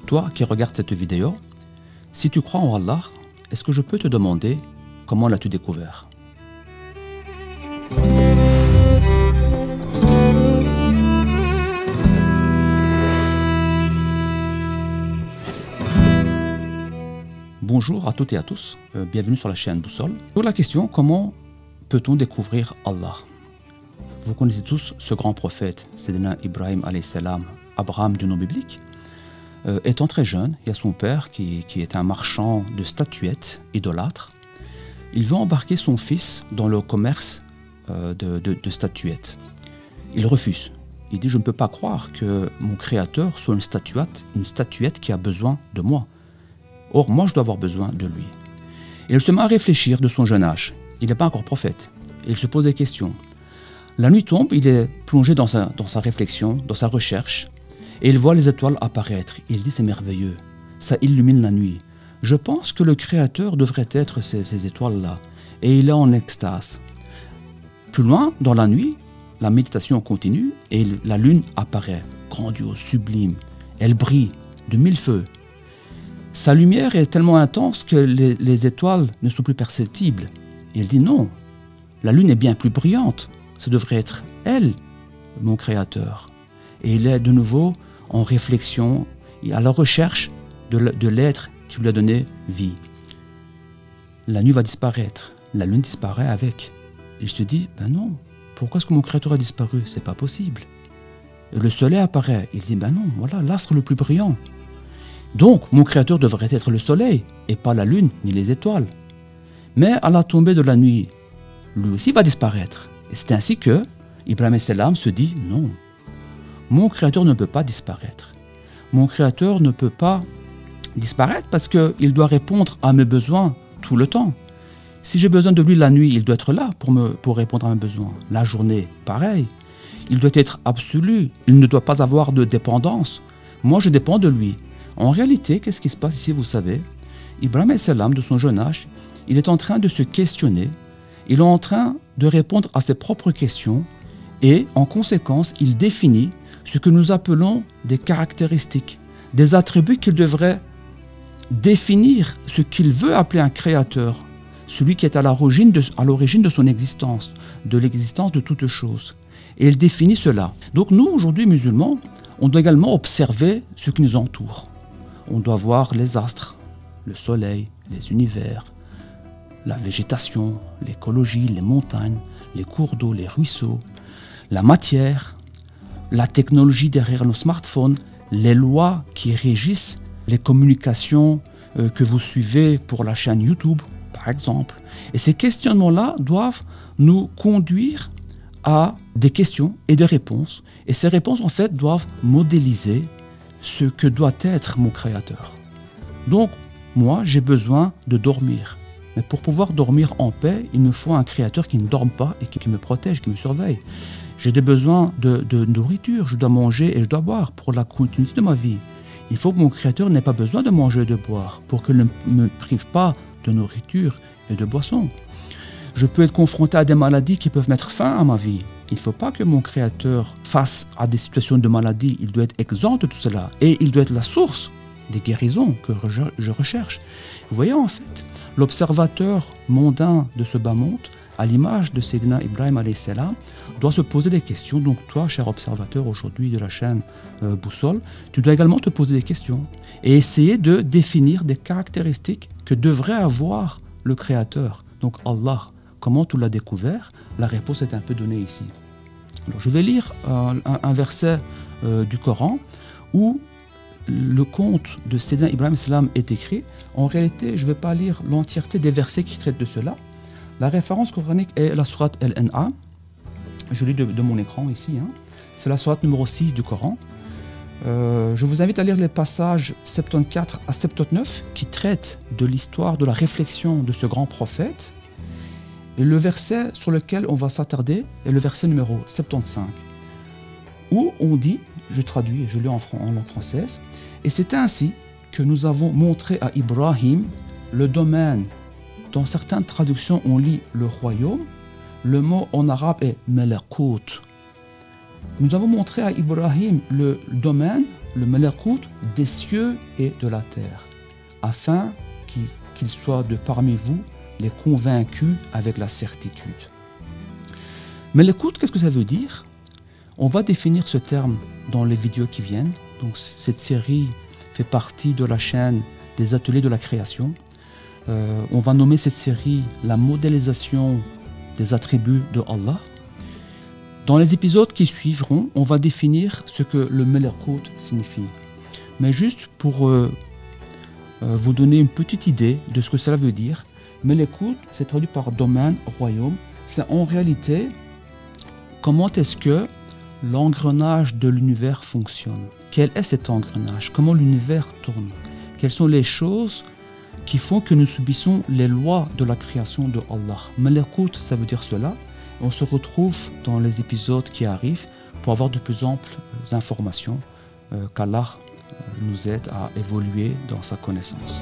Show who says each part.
Speaker 1: Toi qui regardes cette vidéo, si tu crois en Allah, est-ce que je peux te demander comment l'as-tu découvert? Bonjour à toutes et à tous, bienvenue sur la chaîne Boussole. Pour la question, comment peut-on découvrir Allah? Vous connaissez tous ce grand prophète, Sayyidina Ibrahim alayhi salam, Abraham du nom biblique. Étant très jeune, il y a son père qui est un marchand de statuettes idolâtres. Il veut embarquer son fils dans le commerce de statuettes. Il refuse. Il dit « Je ne peux pas croire que mon créateur soit une statuette qui a besoin de moi. Or, moi, je dois avoir besoin de lui. » Et il se met à réfléchir de son jeune âge. Il n'est pas encore prophète. Il se pose des questions. La nuit tombe, il est plongé dans sa réflexion, dans sa recherche, et il voit les étoiles apparaître. Il dit « C'est merveilleux, ça illumine la nuit. Je pense que le Créateur devrait être ces étoiles-là. » Et il est en extase. Plus loin, dans la nuit, la méditation continue et la lune apparaît, grandiose, sublime. Elle brille de mille feux. Sa lumière est tellement intense que les étoiles ne sont plus perceptibles. Et il dit non, la lune est bien plus brillante. Ce devrait être elle, mon créateur. Et il est de nouveau en réflexion et à la recherche de l'être qui lui a donné vie. La nuit va disparaître, la lune disparaît avec. Et je te dis, ben non, pourquoi est-ce que mon créateur a disparu? C'est pas possible. Et le soleil apparaît, il dit, ben non, voilà l'astre le plus brillant. Donc, mon créateur devrait être le soleil, et pas la lune, ni les étoiles. Mais à la tombée de la nuit, lui aussi va disparaître. Et c'est ainsi que Ibrahim salam se dit, non, mon créateur ne peut pas disparaître. Mon créateur ne peut pas disparaître parce qu'il doit répondre à mes besoins tout le temps. Si j'ai besoin de lui la nuit, il doit être là pour répondre à mes besoins. La journée, pareil. Il doit être absolu, il ne doit pas avoir de dépendance. Moi, je dépends de lui. En réalité, qu'est-ce qui se passe ici, vous savez? Ibrahim salam, de son jeune âge, il est en train de se questionner, il est en train de répondre à ses propres questions et, en conséquence, il définit ce que nous appelons des caractéristiques, des attributs qu'il devrait définir ce qu'il veut appeler un créateur, celui qui est à l'origine de son existence, de l'existence de toute chose. Et il définit cela. Donc nous, aujourd'hui, musulmans, on doit également observer ce qui nous entoure. On doit voir les astres, le soleil, les univers, la végétation, l'écologie, les montagnes, les cours d'eau, les ruisseaux, la matière, la technologie derrière nos smartphones, les lois qui régissent les communications que vous suivez pour la chaîne YouTube, par exemple. Et ces questionnements-là doivent nous conduire à des questions et des réponses. Et ces réponses, en fait, doivent modéliser ce que doit être mon créateur. Donc, moi, j'ai besoin de dormir. Mais pour pouvoir dormir en paix, il me faut un créateur qui ne dorme pas et qui me protège, qui me surveille. J'ai des besoins de nourriture, je dois manger et je dois boire pour la continuité de ma vie. Il faut que mon créateur n'ait pas besoin de manger et de boire pour qu'il ne me prive pas de nourriture et de boisson. Je peux être confronté à des maladies qui peuvent mettre fin à ma vie. Il ne faut pas que mon créateur, face à des situations de maladie, il doit être exempt de tout cela. Et il doit être la source des guérisons que je recherche. Vous voyez, en fait, l'observateur mondain de ce bas monde, à l'image de Sayyidina Ibrahim alayhi salam, doit se poser des questions. Donc toi, cher observateur aujourd'hui de la chaîne Boussole, tu dois également te poser des questions et essayer de définir des caractéristiques que devrait avoir le créateur. Donc Allah, comment tu l'as découvert? La réponse est un peu donnée ici. Alors, je vais lire un verset du Coran où le conte de Sayyidina Ibrahim salam est écrit. En réalité, je ne vais pas lire l'entièreté des versets qui traitent de cela. La référence coranique est la sourate Al-An'am. Je lis de mon écran ici. C'est la sourate numéro 6 du Coran. Je vous invite à lire les passages 74 à 79 qui traitent de l'histoire, de la réflexion de ce grand prophète. Et le verset sur lequel on va s'attarder est le verset numéro 75, où on dit, je traduis et je lis en langue française, et c'est ainsi que nous avons montré à Ibrahim le domaine. Dans certaines traductions, on lit le royaume. Le mot en arabe est melakut. Nous avons montré à Ibrahim le domaine le Malakout des cieux et de la terre, afin qu'il soit de parmi vous les convaincus avec la certitude. Malakout, qu'est-ce que ça veut dire? On va définir ce terme dans les vidéos qui viennent. Donc, cette série fait partie de la chaîne des ateliers de la création. On va nommer cette série la modélisation des attributs de Allah. Dans les épisodes qui suivront, on va définir ce que le Malakout signifie. Mais juste pour vous donner une petite idée de ce que cela veut dire, Malakout, c'est traduit par domaine, royaume. C'est en réalité comment est-ce que l'engrenage de l'univers fonctionne. Quel est cet engrenage? Comment l'univers tourne? Quelles sont les choses qui font que nous subissons les lois de la création de Allah? Malakout, ça veut dire cela. On se retrouve dans les épisodes qui arrivent pour avoir de plus amples informations qu'Allah nous aide à évoluer dans sa connaissance.